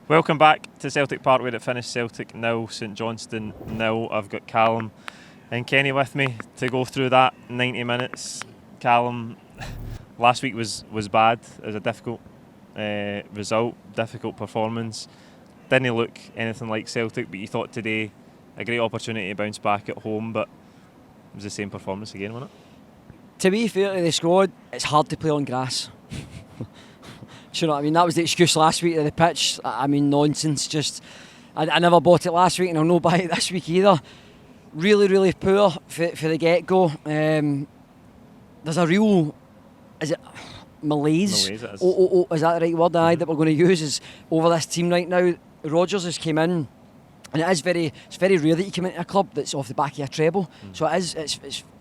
Welcome back to Celtic Park, where it finished Celtic 0, St Johnstone 0. I've got Callum and Kenny with me to go through that 90 minutes. Callum, last week was bad. It was a difficult result, difficult performance. Didn't look anything like Celtic, but you thought today a great opportunity to bounce back at home, but it was the same performance again, wasn't it? To be fair to the squad, it's hard to play on grass. Do you know what I mean? That was the excuse last week of the pitch. I mean, nonsense. Just, I never bought it last week, and I'll not buy it this week either. Really, really poor for the get-go. There's a real, is it malaise? Malaise, it is. Is that the right word? Aye, that we're going to use is over this team right now. Rodgers has came in. And it's very rare that you come into a club that's off the back of a treble. So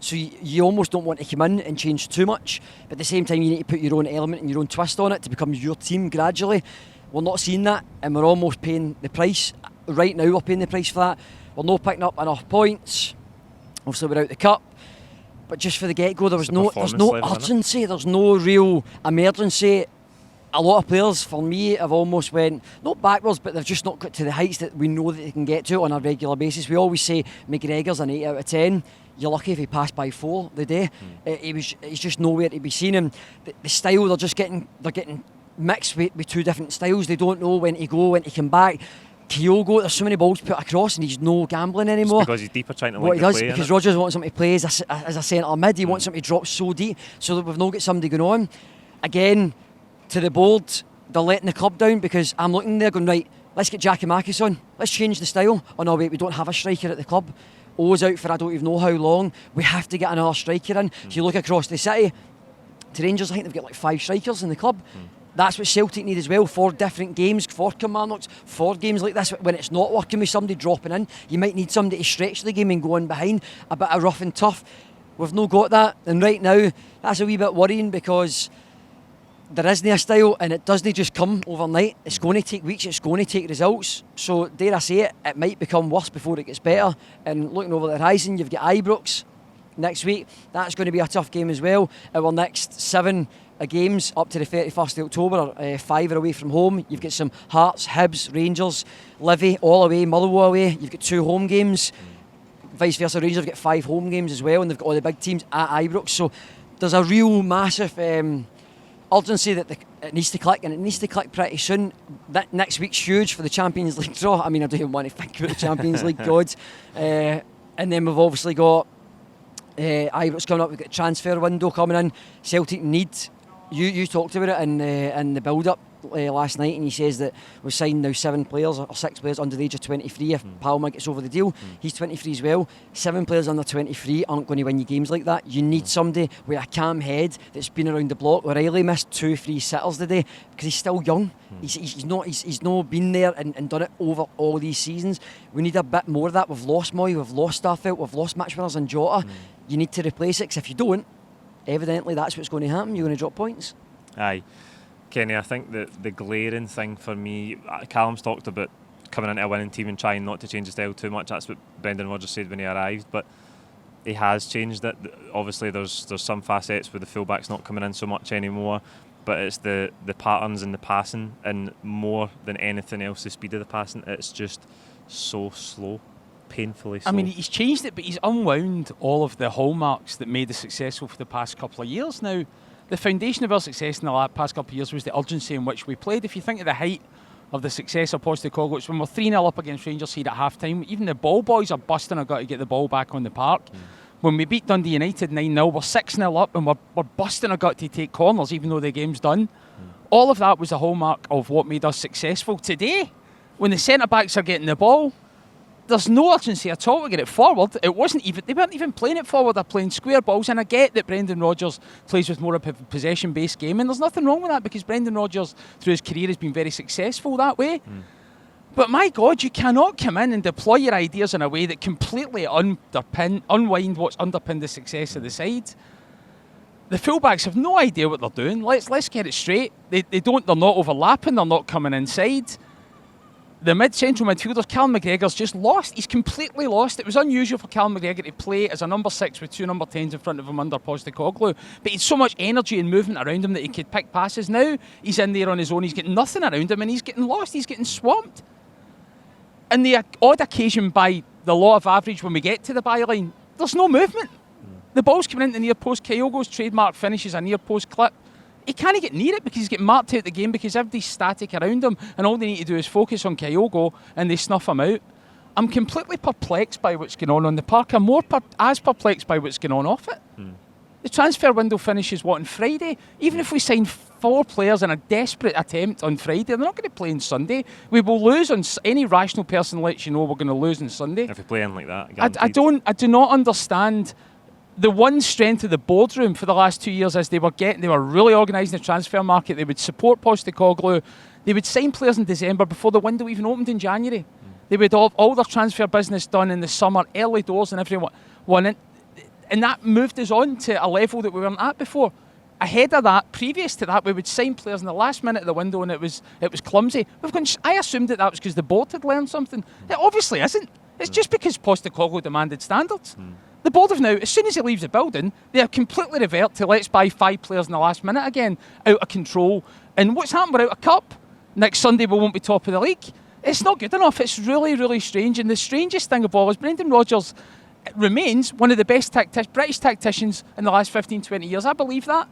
so you almost don't want to come in and change too much, but at the same time you need to put your own element and your own twist on it to become your team gradually. We're not seeing that, and we're almost paying the price. Right now we're paying the price for that. We're not picking up enough points. Obviously we're out the cup, but just for the get-go there's no urgency, there's no real emergency. A lot of players, for me, have almost went, not backwards, but they've just not got to the heights that we know that they can get to on a regular basis. We always say McGregor's an 8 out of 10. You're lucky if he passed by 4 the day. He's just nowhere to be seen. And the style, they're getting mixed with two different styles. They don't know when to go, when to come back. Kyogo, there's so many balls put across and he's no gambling anymore. It's because he's deeper trying to what link he does, the play, because Rodgers wants him to play as a centre mid. He wants him to drop so deep so that we've not got somebody going on. Again, to the board, they're letting the club down because I'm looking there going, right, let's get Giakoumakis on. Let's change the style. Oh no, wait, we don't have a striker at the club. O's out for I don't even know how long. We have to get another striker in. So you look across the city, to Rangers, I think they've got like 5 strikers in the club. That's what Celtic need as well, 4 different games, 4 Kilmarnocks, 4 games like this. When it's not working with somebody dropping in, you might need somebody to stretch the game and go on behind, a bit of rough and tough. We've not got that, and right now, that's a wee bit worrying because there isn't a style and it doesn't just come overnight. It's going to take weeks, it's going to take results. So dare I say it, it might become worse before it gets better. And looking over the horizon, you've got Ibrox next week. That's going to be a tough game as well. Our next 7 games up to the 31st of October, 5 are away from home. You've got some Hearts, Hibs, Rangers, Livy all away, Motherwell away. You've got 2 home games. Vice versa, Rangers have got 5 home games as well, and they've got all the big teams at Ibrox. So there's a real massive urgency that it needs to click, and it needs to click pretty soon. That next week's huge for the Champions League draw. I mean, I don't even want to think about the Champions League gods. And then we've obviously got Ibrox coming up. We've got a transfer window coming in. Celtic need. You talked about it in the build-up last night, and he says that we've signed now 7 players or 6 players under the age of 23. If Palma gets over the deal, he's 23 as well. 7 players under 23 aren't going to win you games like that. You need somebody with a calm head that's been around the block. O'Reilly missed 2 free sitters today because he's still young. He's not been there and done it over all these seasons. We need a bit more of that. We've lost Moy, we've lost Starfelt, we've lost match winners and Jota. You need to replace it, because if you don't, evidently that's what's going to happen. You're going to drop points. Aye. Kenny, I think that the glaring thing for me, Callum's talked about coming into a winning team and trying not to change the style too much. That's what Brendan Rodgers said when he arrived, but he has changed it. Obviously there's some facets with the fullbacks not coming in so much anymore, but it's the patterns and the passing, and more than anything else the speed of the passing. It's just so slow, painfully slow. I mean, he's changed it, but he's unwound all of the hallmarks that made us successful for the past couple of years now. The foundation of our success in the past couple of years was the urgency in which we played. If you think of the height of the success of Postecoglou, when we're 3-0 up against Rangers here at half-time, even the ball boys are busting. I've got to get the ball back on the park. When we beat Dundee United 9-0, we're 6-0 up and we're busting. I've got to take corners even though the game's done. All of that was the hallmark of what made us successful. Today, when the centre-backs are getting the ball, there's no urgency at all to get it forward. They weren't even playing it forward. They're playing square balls, and I get that Brendan Rodgers plays with more of a possession-based game, and there's nothing wrong with that because Brendan Rodgers, through his career, has been very successful that way. But my God, you cannot come in and deploy your ideas in a way that completely unwind what's underpinned the success of the side. The fullbacks have no idea what they're doing. Let's get it straight. They're not overlapping. They're not coming inside. the central midfielders, Callum McGregor's just lost. He's completely lost. It was unusual for Callum McGregor to play as a number 6 with 2 number 10s in front of him under Postecoglou. But he's so much energy and movement around him that he could pick passes. Now he's in there on his own. He's getting nothing around him and he's getting lost. He's getting swamped. And the odd occasion by the law of average when we get to the byline, there's no movement. The ball's coming into the near post. Kyogo's trademark finish is a near post clip. He can't get near it because he's getting marked out the game because everybody's static around him and all they need to do is focus on Kyogo and they snuff him out. I'm completely perplexed by what's going on the park. I'm more as perplexed by what's going on off it. The transfer window finishes, on Friday? Even if we sign 4 players in a desperate attempt on Friday, they're not going to play on Sunday. We will lose on any rational person lets you know we're going to lose on Sunday. If we play in like that, I do not understand. The one strength of the boardroom for the last 2 years is they were really organising the transfer market. They would support Postecoglou. They would sign players in December before the window even opened in January. They would have all their transfer business done in the summer, early doors, and everyone. And that moved us on to a level that we weren't at before. Ahead of that, previous to that, we would sign players in the last minute of the window, and it was clumsy. I assumed that was because the board had learned something. It obviously isn't. It's just because Postecoglou demanded standards. The board have now, as soon as he leaves the building, they have completely revert to let's buy 5 players in the last minute again, out of control. And what's happened? We're out of cup. Next Sunday we won't be top of the league. It's not good enough. It's really, really strange. And the strangest thing of all is Brendan Rodgers remains one of the best British tacticians in the last 15, 20 years. I believe that.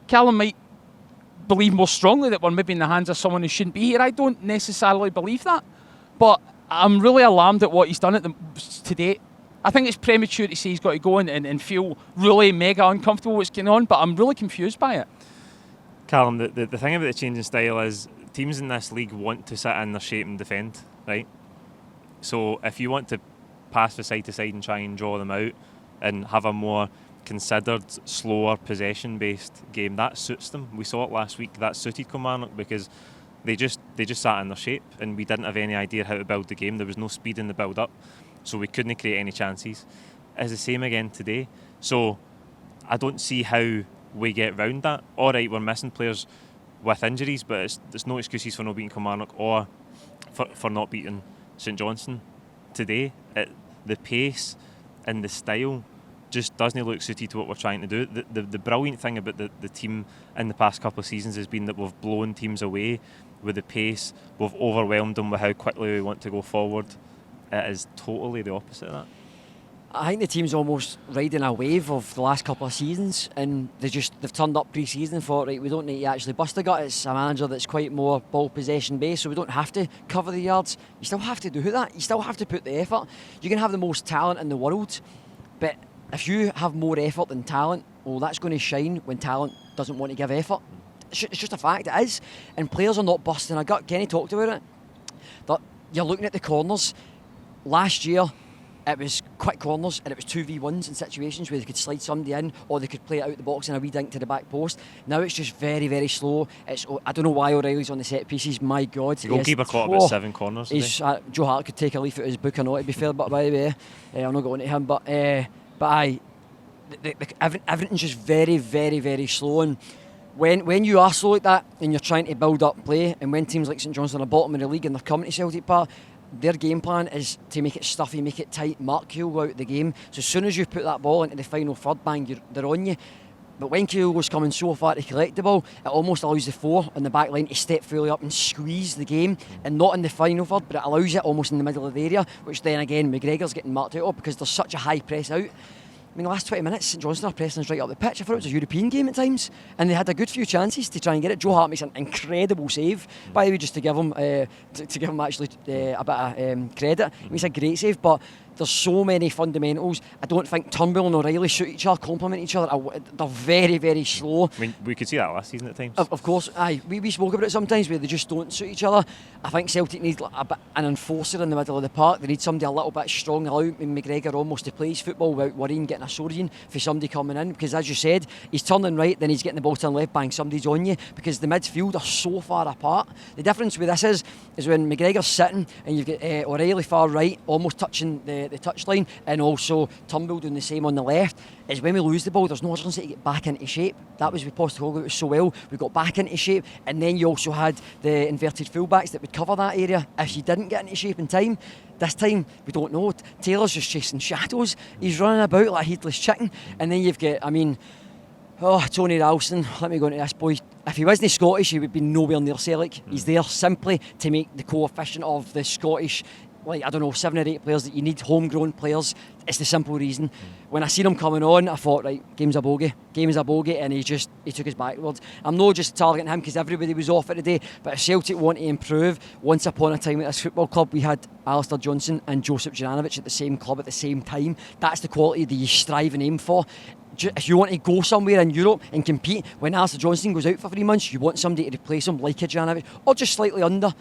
Callum might believe more strongly that we're maybe in the hands of someone who shouldn't be here. I don't necessarily believe that. But I'm really alarmed at what he's done to date. I think it's premature to say he's got to go and feel really mega uncomfortable what's going on, but I'm really confused by it. Callum, the thing about the changing style is teams in this league want to sit in their shape and defend, right? So if you want to pass from side to side and try and draw them out and have a more considered, slower, possession-based game, that suits them. We saw it last week. That suited Kilmarnock because they just sat in their shape and we didn't have any idea how to build the game. There was no speed in the build-up. So we couldn't create any chances. It's the same again today. So I don't see how we get round that. All right, we're missing players with injuries, but there's no excuses for not beating Kilmarnock or for not beating St Johnstone today. The pace and the style just doesn't look suited to what we're trying to do. The brilliant thing about the team in the past couple of seasons has been that we've blown teams away with the pace. We've overwhelmed them with how quickly we want to go forward. It is totally the opposite of that. I think the team's almost riding a wave of the last couple of seasons, and they've turned up pre-season and thought, right, we don't need to actually bust a gut. It's a manager that's quite more ball possession based, so we don't have to cover the yards. You still have to do that. You still have to put the effort. You can have the most talent in the world, but if you have more effort than talent, well, that's going to shine when talent doesn't want to give effort. It's just a fact, it is. And players are not busting a gut. Kenny talked about it. But you're looking at the corners. Last year, it was quick corners and it was 2v1s in situations where they could slide somebody in or they could play it out the box in a wee dink to the back post. Now it's just very, very slow. I don't know why O'Reilly's on the set pieces. My God. The goalkeeper caught about 7 corners today. Joe Hart could take a leaf out of his book or not, to be fair, but by the way, I'm not going to him. But everything's just very, very, very slow. And when you are slow like that and you're trying to build up play, and when teams like St Johnstone are bottom of the league and they're coming to Celtic Park, their game plan is to make it stuffy, make it tight, mark Kyogo out the game. So as soon as you put that ball into the final third, bang, they're on you. But when Kyogo's coming so far to collect the ball, it almost allows the 4 on the back line to step fully up and squeeze the game, and not in the final third, but it allows it almost in the middle of the area, which then again McGregor's getting marked out of because there's such a high press out. I mean, the last 20 minutes, St Johnstone are pressing us right up the pitch. I thought it was a European game at times, and they had a good few chances to try and get it. Joe Hart makes an incredible save, by the way, just to give him actually a bit of credit. He makes a great save, but there's so many fundamentals. I don't think Turnbull and O'Reilly suit each other, complement each other. They're very, very slow. I mean, we could see that last season at times. Of course, we spoke about it sometimes where they just don't suit each other. I think Celtic need an enforcer in the middle of the park. They need somebody a little bit strong, allow McGregor almost to play his football without worrying getting a sword in for somebody coming in. Because as you said, he's turning right, then he's getting the ball turn left, bang, somebody's on you. Because the midfield are so far apart. The difference with this is when McGregor's sitting and you've got O'Reilly far right, almost touching the the touchline, and also Turnbull doing the same on the left, is when we lose the ball, there's no urgency to get back into shape. That was with Postecoglou, it was so well. We got back into shape, and then you also had the inverted fullbacks that would cover that area if you didn't get into shape in time. This time, we don't know. Taylor's just chasing shadows. He's running about like a headless chicken. And then you've got, Tony Ralston, let me go into this, boy. If he wasn't Scottish, he would be nowhere near Celtic. He's there simply to make the coefficient of the Scottish, 7 or 8 players that you need, homegrown players. It's the simple reason. When I seen him coming on, I thought, right, game's a bogey, and he took us backwards. I'm not just targeting him because everybody was off it today, but if Celtic want to improve, once upon a time at this football club, we had Alistair Johnson and Josip Juranovic at the same club at the same time. That's the quality that you strive and aim for. If you want to go somewhere in Europe and compete, when Alistair Johnson goes out for 3 months, you want somebody to replace him like a Juranovic, or just slightly under.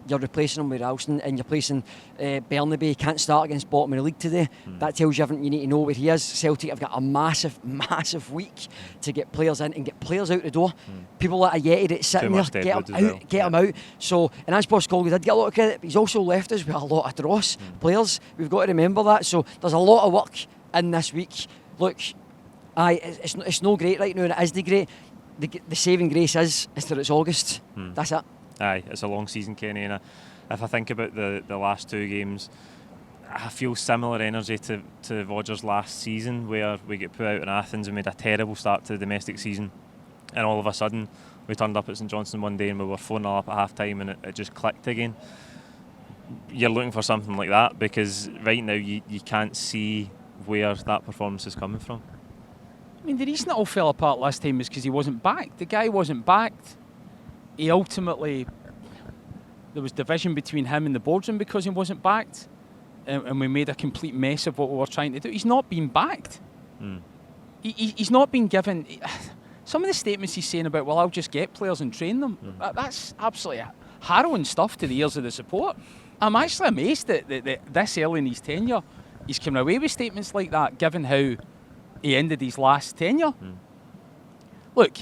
You're replacing him with Ralston, and you're placing Bernabe. He can't start against bottom of the league today. That tells you everything you need to know where he is. Celtic have got a massive week to get players in and get players out the door. People like Ayeti that's sitting there, get them out. So, and as Postecoglou did get a lot of credit, but he's also left us with a lot of dross players. We've got to remember that. So there's a lot of work in this week. Look, it's no great right now, and it isn't great. The saving grace is that it's August. That's it. Aye, it's a long season, Kenny, and if I think about the last 2 games, I feel similar energy to Rodgers last season, where we get put out in Athens and made a terrible start to the domestic season, and all of a sudden we turned up at St Johnstone one day and we were 4-0 up at half time, and it just clicked again. You're looking for something like that, because right now you can't see where that performance is coming from. I mean, the reason it all fell apart last time was because he wasn't backed. The guy wasn't backed. He ultimately, there was division between him and the boardroom because he wasn't backed, and we made a complete mess of what we were trying to do. He's not been backed. He's not been given. Some of the statements he's saying about, well, I'll just get players and train them, that's absolutely harrowing stuff to the ears of the support. I'm actually amazed that this early in his tenure, he's coming away with statements like that, given how he ended his last tenure. Look,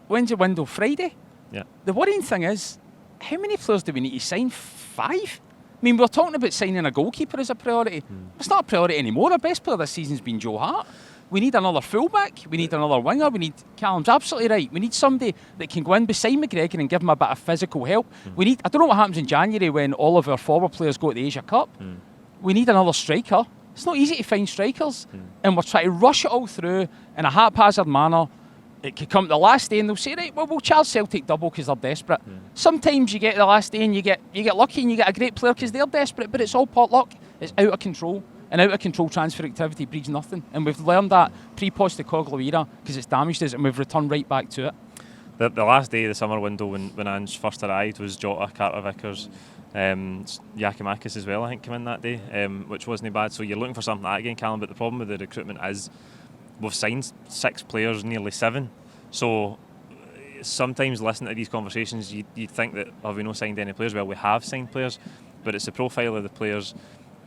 when's the window? Friday? Yeah. The worrying thing is, how many players do we need to sign? 5? I mean, we're talking about signing a goalkeeper as a priority. It's not a priority anymore. Our best player this season's been Joe Hart. We need another fullback. We need another winger. We need, Callum's absolutely right, we need somebody that can go in beside McGregor and give him a bit of physical help. We need, I don't know what happens in January when all of our forward players go to the Asia Cup. We need another striker. It's not easy to find strikers. And we're trying to rush it all through in a haphazard manner. It could come to the last day and they'll say, right, well, we'll charge Celtic double because they're desperate. Sometimes you get the last day and you get lucky and you get a great player because they're desperate, but it's all pot luck. It's out of control. And out of control transfer activity breeds nothing. And we've learned that pre-Postecoglou era because it's damaged us, and we've returned right back to it. The last day of the summer window when Ange first arrived was Jota, Carter Vickers, Giacomakis as well, I think, came in that day, which wasn't bad. So you're looking for something like that again, Callum, but the problem with the recruitment is we've signed 6 players, nearly 7. So sometimes listening to these conversations, you'd think that, have we not signed any players? Well, we have signed players, but it's the profile of the players.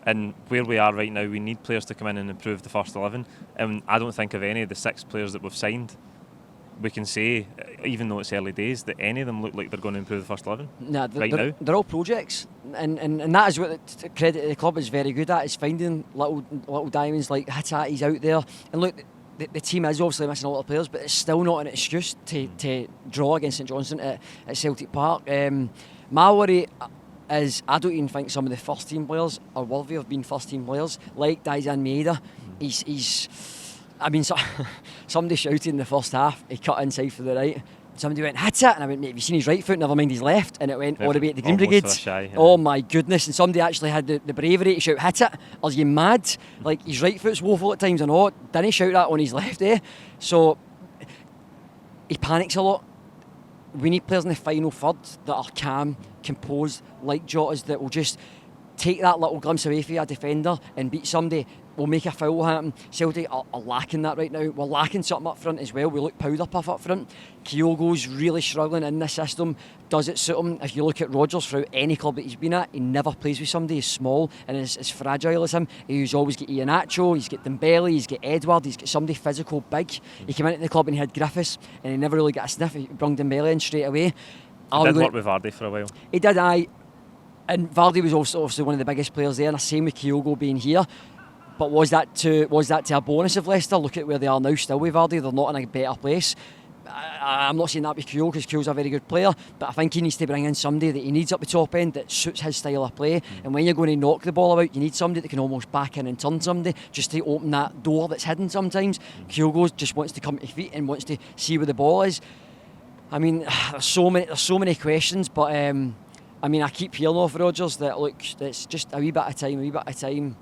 And where we are right now, we need players to come in and improve the first 11. And I don't think of any of the 6 players that we've signed, we can say, even though it's early days, that any of them look like they're going to improve the first 11 now. They're all projects. And that is what the credit the club is very good at, is finding little diamonds like Hatate's out there. And look, the team is obviously missing a lot of players, but it's still not an excuse to draw against St Johnstone at Celtic Park. My worry is, I don't even think some of the first team players are worthy of being first team players, like Daizan Maeda. Somebody shouted in the first half, he cut inside for the right. Somebody went, hit it, and I went, mate, have you seen his right foot? Never mind his left. And it went all the way to the Green Brigade. Oh my goodness. And somebody actually had the bravery to shout, hit it. Are you mad? Like, his right foot's woeful at times, and didn't he shout that on his left, So he panics a lot. We need players in the final third that are calm, composed, like Jota's, that will just take that little glimpse away for a defender and beat somebody. We'll make a foul happen. Celtic are lacking that right now. We're lacking something up front as well. We look powder puff up front. Kyogo's really struggling in this system. Does it suit him? If you look at Rodgers throughout any club that he's been at, he never plays with somebody as small and as fragile as him. He's always got Iheanacho, he's got Dembele, he's got Edward, he's got somebody physical, big. He came into the club and he had Griffiths, and he never really got a sniff. He brought Dembele in straight away. He did work with Vardy for a while. He did, And Vardy was also obviously one of the biggest players there, and the same with Kyogo being here. But was that to a bonus of Leicester? Look at where they are now still with Vardy. They're not in a better place. I'm not saying that with Kyogo, because Kyogo's a very good player, but I think he needs to bring in somebody that he needs up the top end that suits his style of play. And when you're going to knock the ball about, you need somebody that can almost back in and turn somebody, just to open that door that's hidden sometimes. Kyogo just wants to come to his feet and wants to see where the ball is. I mean, there's so many questions, but I mean, I keep hearing off Rodgers that, look, it's just a wee bit of time.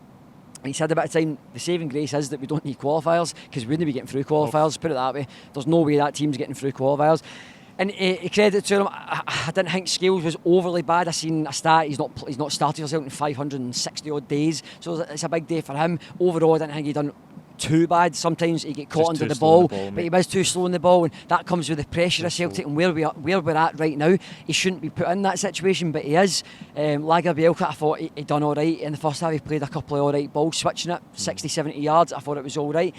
He said a bit of time. The saving grace is that we don't need qualifiers, because we wouldn't be getting through qualifiers, put it that way. There's no way that team's getting through qualifiers. And credit to him, I didn't think Scales was overly bad. I seen a stat, he's not started us out in 560 odd days, so it's a big day for him. Overall, I didn't think he done too bad. Sometimes he get caught under the ball, but he was too slow in the ball, and that comes with the pressure of Celtic and where we're at right now. He shouldn't be put in that situation, but he is. Lagerbielke, I thought he done all right in the first half. He played a couple of all right balls, switching it 60-70 yards. I thought it was all right.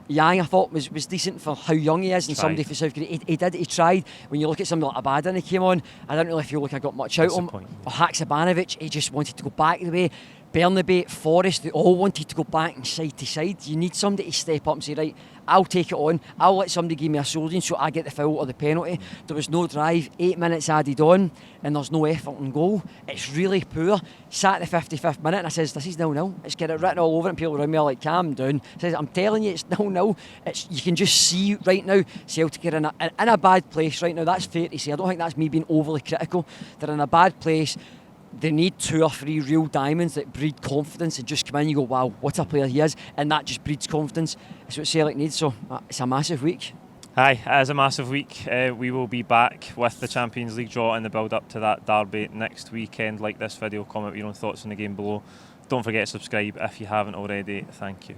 Yang, I thought, was decent for how young he is, and somebody for South Korea. He tried. When you look at somebody like Abadan, he came on, I didn't really feel like I got much out of him. Or Haksabanovic, he just wanted to go back the way. Bernabei, Forrest, they all wanted to go back and side to side. You need somebody to step up and say, right, I'll take it on. I'll let somebody give me a soldering so I get the foul or the penalty. There was no drive, 8 minutes added on, and there's no effort in goal. It's really poor. Sat at the 55th minute and I says, this is 0-0. It's got it written all over it, and people around me are like, calm down. I says, I'm telling you, it's 0-0. You can just see right now, Celtic are in a bad place right now. That's fair to say. I don't think that's me being overly critical. They're in a bad place. They need 2 or 3 real diamonds that breed confidence and just come in, you go, wow, what a player he is, and that just breeds confidence. It's what Celtic needs, so it's a massive week. Aye, it is a massive week. We will be back with the Champions League draw and the build up to that derby next weekend. Like this video, comment with your own thoughts on the game below. Don't forget to subscribe if you haven't already. Thank you.